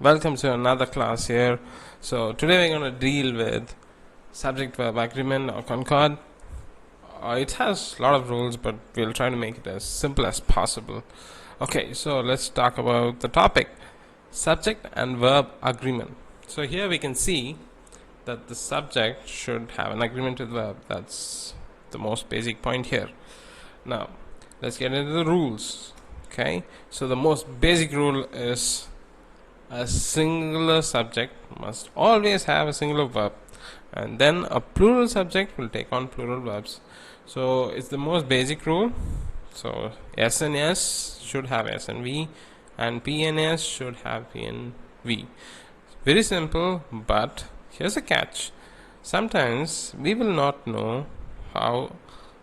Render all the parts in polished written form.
Welcome to another class here. So today we're going to deal with subject verb agreement or Concord. It has a lot of rules, but we'll try to make it as simple as possible. Okay, so let's talk about the topic, subject and verb agreement. So here we can see that the subject should have an agreement with verb. That's the most basic point here. Now let's get into the rules. Okay, so the most basic rule is a singular subject must always have a singular verb, and then a plural subject will take on plural verbs. So it's the most basic rule. So S and S should have S and V, and P and S should have P and V. Very simple, but here's a catch. Sometimes we will not know how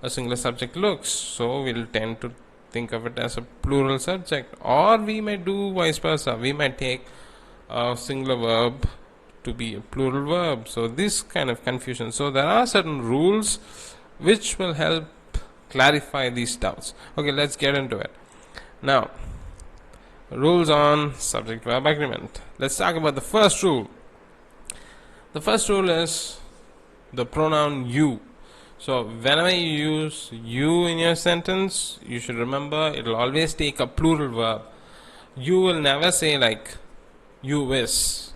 a singular subject looks, so we'll tend to think of it as a plural subject, or we might do vice versa. We might take a singular verb to be a plural verb. So this kind of confusion. So there are certain rules which will help clarify these doubts. Okay, let's get into it. Now, rules on subject verb agreement. Let's talk about the first rule. The first rule is the pronoun you. So whenever you use you in your sentence, you should remember it will always take a plural verb. You will never say like you is.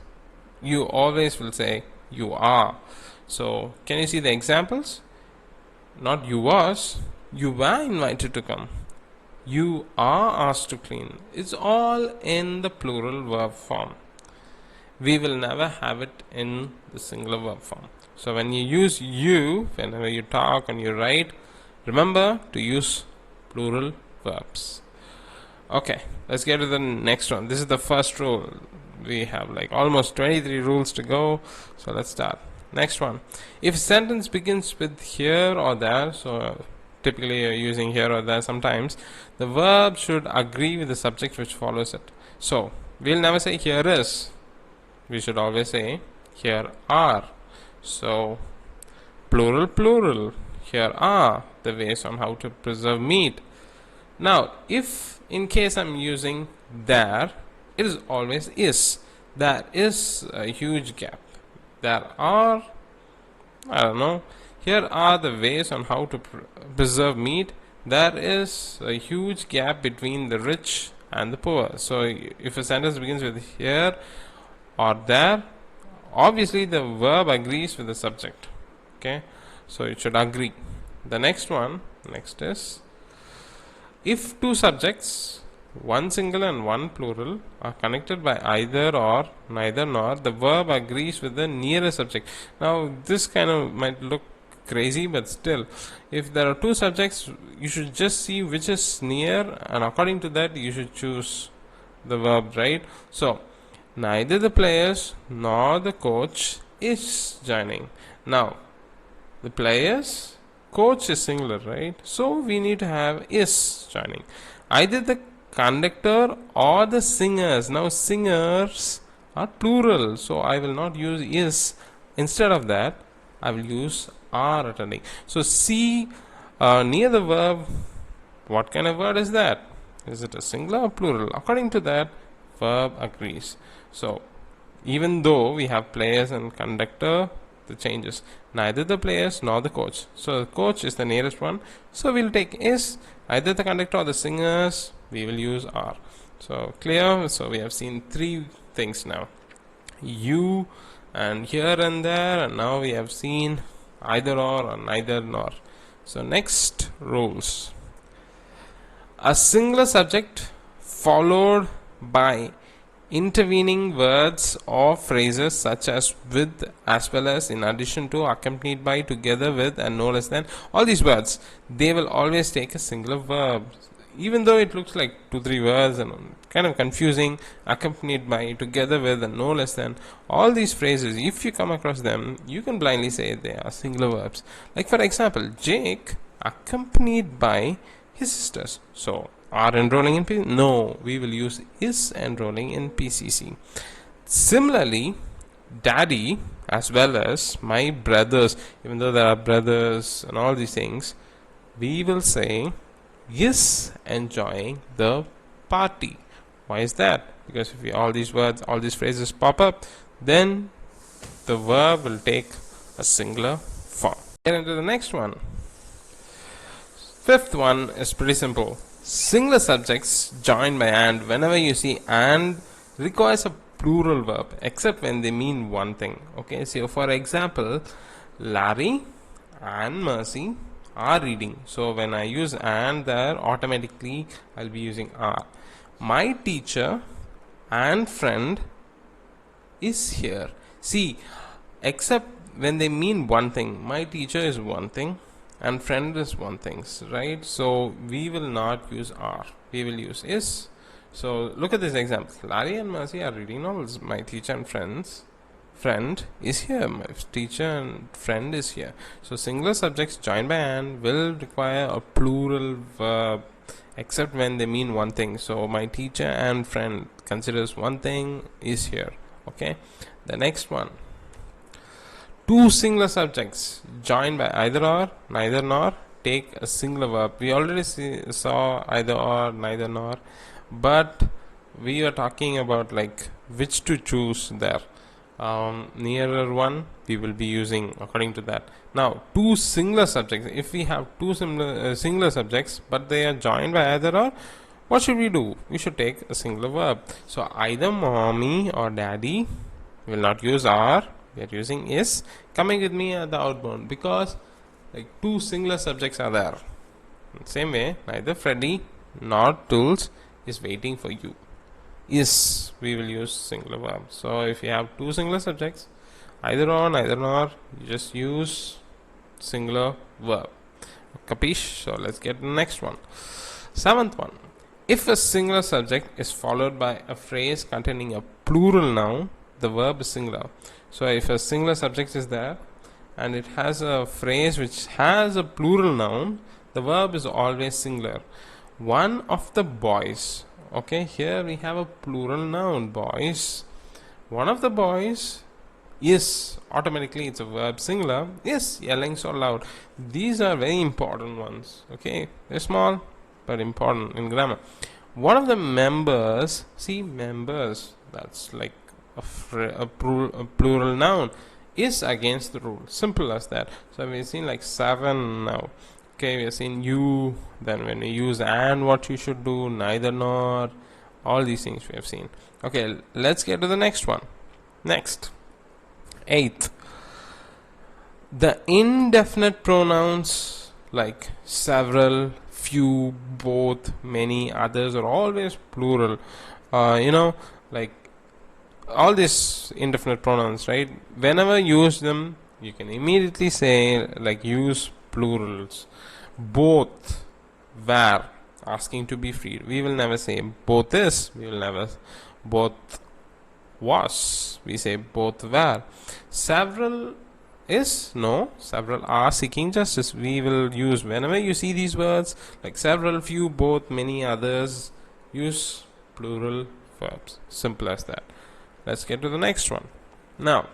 You always will say you are. So can you see the examples? Not you was, you were invited to come, you are asked to clean. It's all in the plural verb form. We will never have it in the singular verb form. So when you use you, whenever you talk and you write, remember to use plural verbs. Okay, let's get to the next one. This is the first rule. We have like almost 23 rules to go, so let's start. Next one. If a sentence begins with here or there, so typically you're using here or there sometimes, the verb should agree with the subject which follows it. So we'll never say here is. We should always say here are. So plural plural, here are the ways on how to preserve meat. Now if in case I'm using there, it is always is. There is a huge gap. There are, I don't know, here are the ways on how to preserve meat. There is a huge gap between the rich and the poor. So if a sentence begins with here or there, obviously the verb agrees with the subject. Okay, so it should agree. The next is if two subjects, one singular and one plural, are connected by either or, neither nor, the verb agrees with the nearest subject. Now this kind of might look crazy, but still, if there are two subjects, you should just see which is near, and according to that you should choose the verb, right? So neither the players nor the coach is joining. Now the players, coach is singular, right? So we need to have is joining. Either the conductor or the singers. Now singers are plural, so I will not use is. Instead of that, I will use are attending. So see near the verb, what kind of word is that? Is it a singular or plural? According to that, verb agrees. So even though we have players and conductor, the changes neither the players nor the coach. So the coach is the nearest one, so we'll take is. Either the conductor or the singers, we will use are. So clear? So we have seen three things now, you and here and there, and now we have seen either or neither nor. So next rules. A singular subject followed by intervening words or phrases such as with, as well as, in addition to, accompanied by, together with, and no less than, all these words, they will always take a singular verb. Even though it looks like 2-3 words and kind of confusing, accompanied by, together with, and no less than, all these phrases, if you come across them, you can blindly say they are singular verbs. Like for example, Jake accompanied by his sisters. So are enrolling in PCC? No, we will use is enrolling in PCC. Similarly, daddy as well as my brothers, even though there are brothers and all these things, we will say is enjoying the party. Why is that? because if all these words, all these phrases pop up, then the verb will take a singular form. Get into the next one. Fifth one is pretty simple. Singular subjects joined by and. Whenever you see and, requires a plural verb, except when they mean one thing. Okay, so for example, Larry and Mercy are reading. So when I use and there, automatically I'll be using are. My teacher and friend is here. See, except when they mean one thing. My teacher is one thing and friend is one thing, right? So we will not use are, we will use is. So look at this example. Larry and Mercy are reading novels. My teacher and friend is here. My teacher and friend is here. So singular subjects joined by and will require a plural verb, except when they mean one thing. So my teacher and friend considers one thing, is here. Okay, the next one. Two singular subjects joined by either or, neither nor, take a singular verb. We already saw either or, neither nor, but we are talking about like which to choose there. Nearer one we will be using according to that. Now two singular subjects, if we have two singular subjects but they are joined by either or, what should we do? We should take a singular verb. So either mommy or daddy, we will not use are, we are using is. Coming with me at the outbound, because like two singular subjects are there. Same way, neither Freddy nor Tools is waiting for you. Is, we will use singular verb. So if you have two singular subjects, either or, neither nor, you just use singular verb. Capiche? So let's get the next one. Seventh one. If a singular subject is followed by a phrase containing a plural noun, the verb is singular. So if a singular subject is there and it has a phrase which has a plural noun, the verb is always singular. One of the boys. Okay, here we have a plural noun, boys. One of the boys is, automatically it's a verb singular, is yelling so loud. These are very important ones. Okay, they're small but important in grammar. One of the members, see, members, that's like a plural noun, is against the rule. Simple as that. So we've seen like 7 now. Okay, we have seen you, then when we use and, what you should do, neither nor, all these things we have seen. Okay, let's get to the next one. Next, 8th. The indefinite pronouns like several, few, both, many, others are always plural. Like all these indefinite pronouns, right? Whenever you use them, you can immediately say, like, use plurals. Both were, asking to be freed. We will never say both is. We will never. Both was. We say both were. Several is, no. Several are seeking justice. We will use, whenever you see these words like several, few, both, many, others, use plural verbs. Simple as that. Let's get to the next one. Now,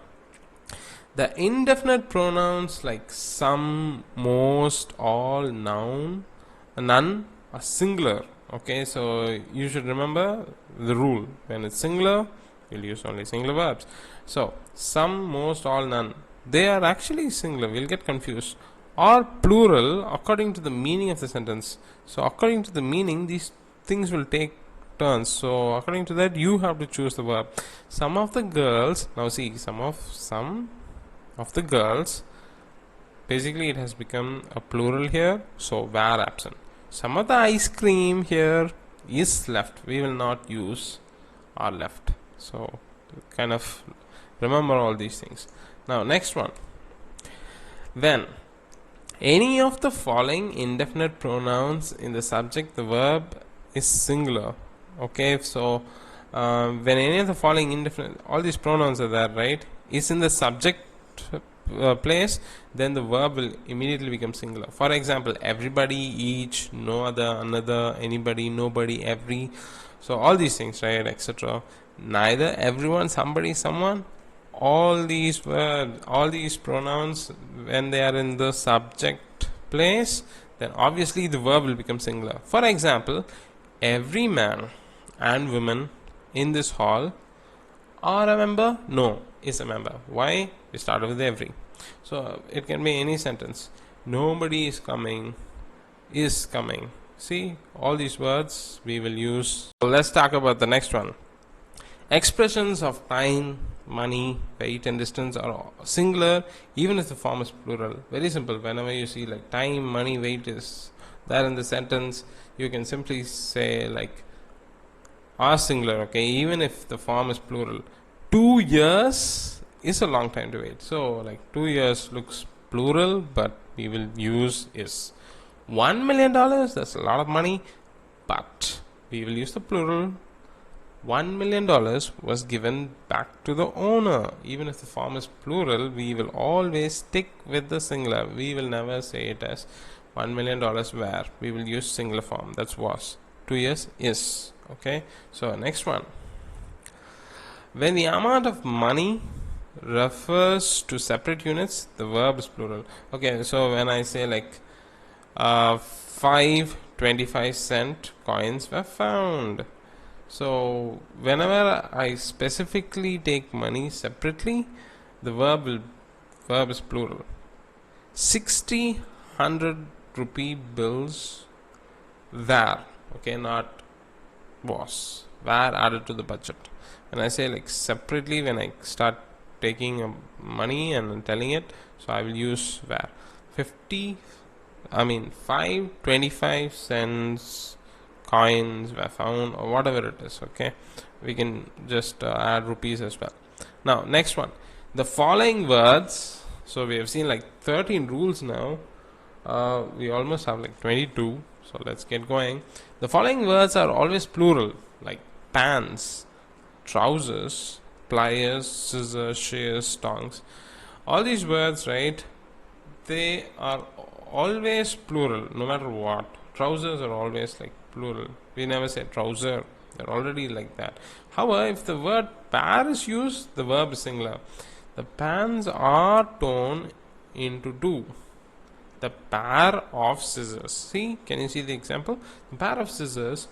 the indefinite pronouns like some, most, all, none are singular. Okay, so you should remember the rule. When it's singular, you'll use only singular verbs. So some, most, all, none, they are actually singular. We'll get confused. Or plural according to the meaning of the sentence. So according to the meaning, these things will take turns. So according to that, you have to choose the verb. Some of the girls, now see, some of the girls, basically it has become a plural here, so were absent. Some of the ice cream here is left. We will not use are left. So kind of remember all these things. Now next one. When any of the following indefinite pronouns in the subject, the verb is singular. Okay, so when any of the following indefinite, all these pronouns are there, right, is in the subject place, then the verb will immediately become singular. For example, everybody, each, no other, another, anybody, nobody, every. So all these things, right, etc. Neither, everyone, somebody, someone. All these verbs, all these pronouns, when they are in the subject place, then obviously the verb will become singular. For example, every man and woman in this hall are a member? No, is a member. Why? We start with every. So it can be any sentence. Nobody is coming, is coming. See, all these words we will use. So let's talk about the next one. Expressions of time, money, weight and distance are singular even if the form is plural. Very simple. Whenever you see like time, money, weight is there in the sentence, you can simply say like are singular, okay, even if the form is plural. 2 years is a long time to wait. So like 2 years looks plural, but we will use is. $1 million, that's a lot of money, but we will use the plural. $1 million was given back to the owner. Even if the form is plural, we will always stick with the singular. We will never say it as $1 million where. We will use singular form. That's was. 2 years is. Okay. So next one. When the amount of money refers to separate units, the verb is plural. Okay. So when I say like 5 25-cent coins were found. So whenever I specifically take money separately, the verb is plural. 60 100 rupee bills were, okay, not was, were added to the budget. When I say like separately, when I start taking money and telling it, so I will use were. 5 25-cent coins were found, or whatever it is. Okay, we can just add rupees as well. Now next one, the following words. So we have seen like 13 rules now. We almost have like 22, so let's get going. The following words are always plural, like pants, trousers, pliers, scissors, shears, tongs. All these words, right, they are always plural no matter what. Trousers are always like plural. We never say trouser. They're already like that. However, if the word pair is used, the verb is singular. The pans are torn into two. The pair of scissors. See, can you see the example? The pair of scissors,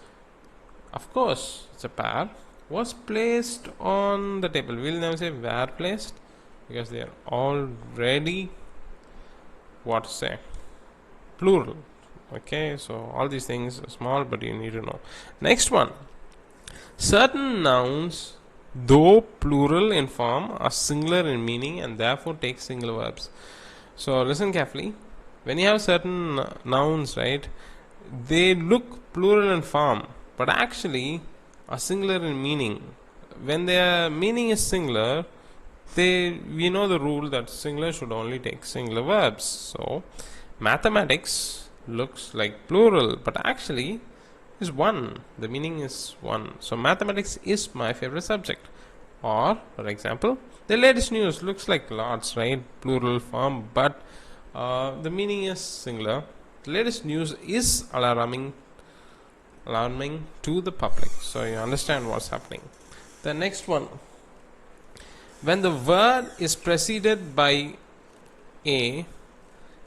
of course, it's a pair, was placed on the table. We'll never say were placed because they are already, what to say, plural. Okay, so all these things are small, but you need to know. Next one. Certain nouns, though plural in form, are singular in meaning and therefore take singular verbs. So listen carefully. When you have certain nouns, right, they look plural in form, but actually are singular in meaning. When their meaning is singular, we know the rule that singular should only take singular verbs. So mathematics looks like plural, but actually is one. The meaning is one. So mathematics is my favorite subject. Or, for example, the latest news looks like lots, right? Plural form, but the meaning is singular. The latest news is alarming to the public. So you understand what's happening. The next one. When the word is preceded by a,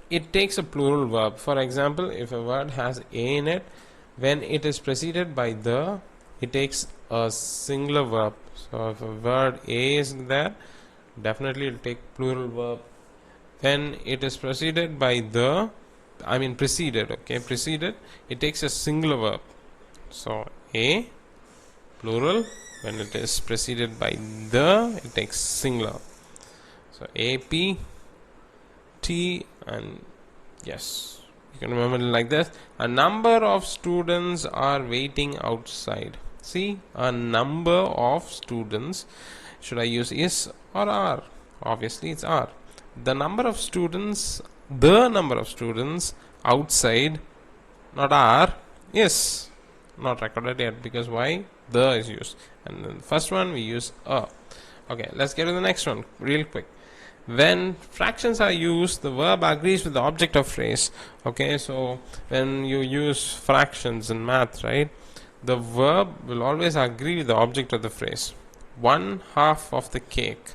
it takes a plural verb. For example, if a word has a in it, when it is preceded by the, it takes a singular verb. So if a word a is there, definitely it will take plural verb. When it is preceded by preceded, it takes a singular verb. So a, plural. When it is preceded by the, it takes singular. So a, p, t, and yes, you can remember it like this. A number of students are waiting outside. See, a number of students. Should I use is or are? Obviously it's are. The number of students outside, not are, is not recorded yet, because why? The is used, and then the first one we use a. Okay, let's get to the next one real quick. When fractions are used, the verb agrees with the object of phrase. Okay, so when you use fractions in math, right, the verb will always agree with the object of the phrase. 1/2 of the cake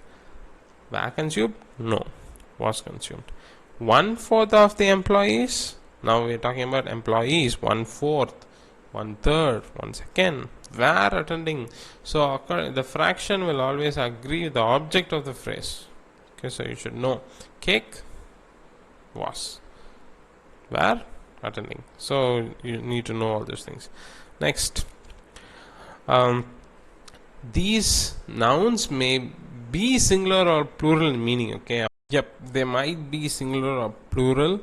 were consumed? No, was consumed. 1/4 of the employees? Now we're talking about employees. 1/4, 1/3, 1/2. were attending. So the fraction will always agree with the object of the phrase. Okay, so you should know. Cake was, were attending. So you need to know all those things. Next, these nouns may be singular or plural in meaning. Okay, yep, they might be singular or plural,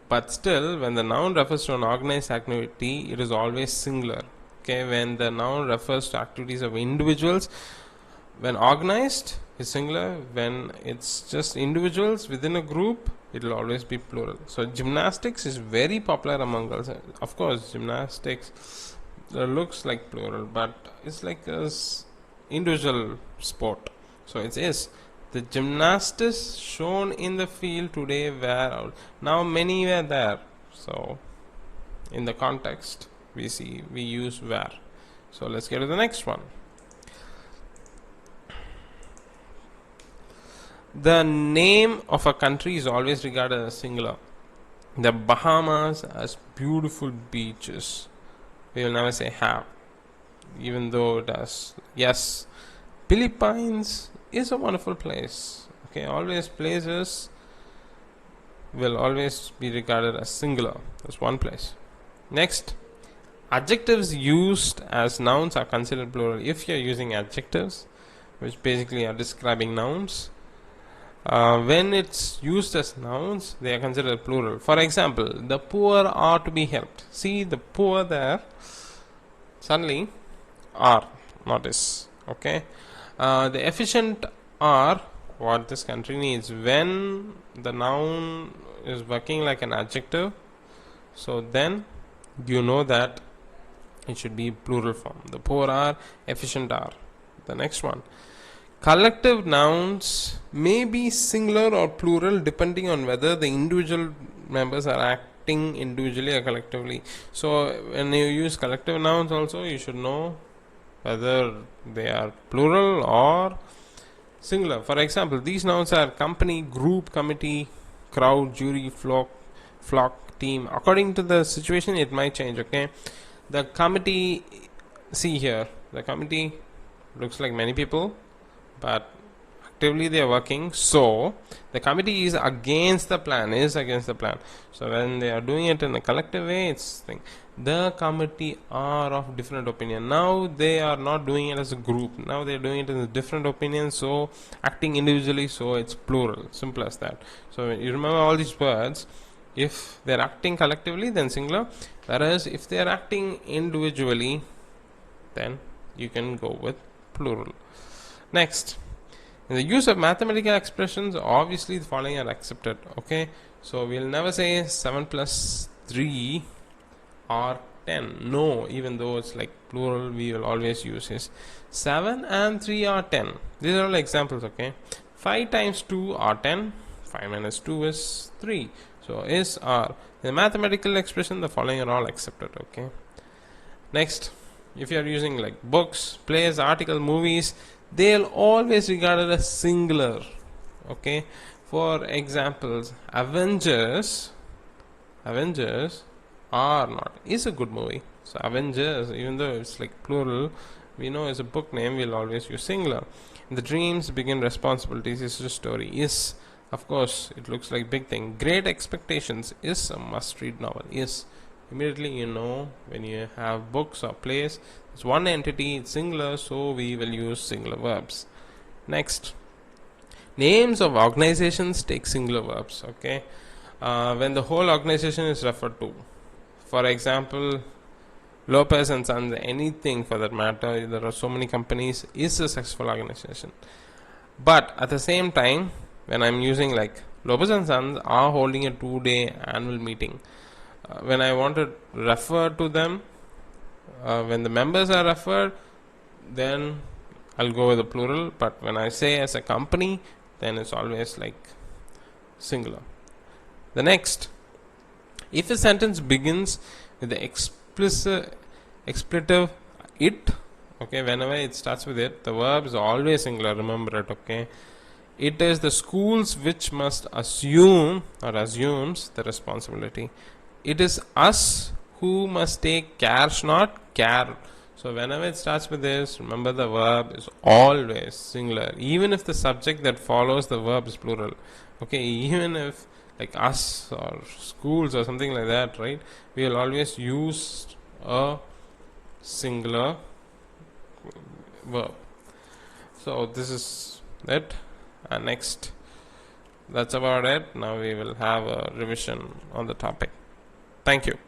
but still, when the noun refers to an organized activity, it is always singular. Okay, when the noun refers to activities of individuals, when organized is singular. When it's just individuals within a group, it will always be plural. So gymnastics is very popular among girls. Of course, gymnastics looks like plural, but it's like a individual sport. So it is. The gymnastics shown in the field today were out. Now many were there. So in the context, we use were. So let's get to the next one. The name of a country is always regarded as singular. The Bahamas has beautiful beaches. We will never say have, even though it has. Yes, Philippines is a wonderful place. Okay, always places will always be regarded as singular. That's one place. Next, adjectives used as nouns are considered plural if you're using adjectives, which basically are describing nouns. When it's used as nouns, they are considered plural. For example, the poor are to be helped. See the poor there, suddenly are, not is. Okay. The efficient are what this country needs. When the noun is working like an adjective, so then you know that it should be plural form. The poor are, efficient are. The next one. Collective nouns may be singular or plural depending on whether the individual members are acting individually or collectively. So when you use collective nouns also, you should know whether they are plural or singular. For example, these nouns are company, group, committee, crowd, jury, flock, team. According to the situation, it might change. Okay, the committee, see here, the committee looks like many people, but actively they are working. So the committee is against the plan. So when they are doing it in a collective way, it's thing. The committee are of different opinion. Now they are not doing it as a group. Now they are doing it in a different opinion. So acting individually. So it's plural. Simple as that. So you remember all these words. If they are acting collectively, then singular. Whereas if they are acting individually, then you can go with plural. Next, in the use of mathematical expressions, obviously the following are accepted. Okay, so we'll never say 7 plus 3 or 10. No, even though it's like plural, we will always use is 7 and 3 are 10. These are all examples. Okay, 5 times 2 are 10. 5 minus 2 is 3. So is are. In the mathematical expression, the following are all accepted. Okay. Next, if you are using like books, plays, article, movies, they'll always regarded as singular. Okay, for examples, Avengers are not, is a good movie. So Avengers, even though it's like plural, we know as a book name, we'll always use singular. The dreams begin responsibilities is a story. Is, of course, it looks like big thing. Great Expectations is a must read novel. Is, immediately you know when you have books or plays, it's one entity, it's singular, so we will use singular verbs. Next, names of organizations take singular verbs. Okay, when the whole organization is referred to. For example, Lopez and Sons, anything for that matter, there are so many companies, is a successful organization. But at the same time, when I'm using like Lopez and Sons are holding a 2-day annual meeting, when I want to refer to them, when the members are referred, then I'll go with the plural. But when I say as a company, then it's always like singular. The next, if a sentence begins with the expletive it, okay, whenever it starts with it, the verb is always singular. Remember it. Okay, it is the schools which must assume or assumes the responsibility. It is us who must take care, not care. So whenever it starts with this, remember the verb is always singular, even if the subject that follows the verb is plural. Okay, even if like us or schools or something like that, right? We will always use a singular verb. So this is it. And next, that's about it. Now we will have a revision on the topic. Thank you.